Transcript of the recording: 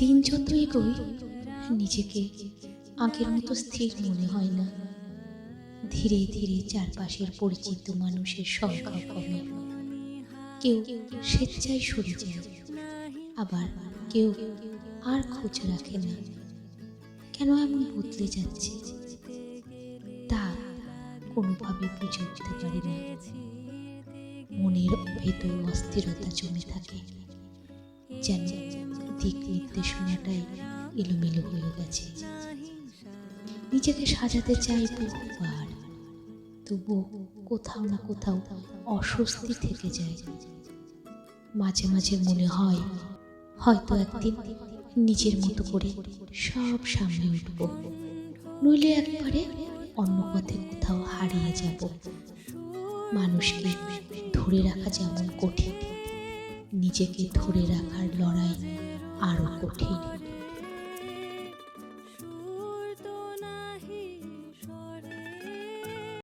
দিন যত এগোয় নিজেকে আগের মতো স্থির মনে হয় না। ধীরে ধীরে চারপাশের পরিচিত মানুষের সংখ্যা কমে। কেউ স্বেচ্ছায় সরে যায়, আবার কেউ আর খোঁজ রাখে না। কেন এমন বদলে যাচ্ছে তা কোনোভাবে বুঝে উঠতে পারি না। মনের ভেতর অস্থিরতা জমে থাকে, যেন দিক নির্দেশনাটাই এলোমেলো হয়ে গেছে। নিজেকে সাজাতে চাই বহুবার, তবু কোথাও না কোথাও অস্বস্তি থেকে যায়। মাঝে মাঝে মনে হয় হয়তো একদিন নিজের মতো করে সব সামলে উঠব, নইলে একবারে অন্য পথে কোথাও হারিয়ে যাব। মানুষকে ধরে রাখা যেমন কঠিন, নিজেকে ধরে রাখার লড়াই আরো কঠিন।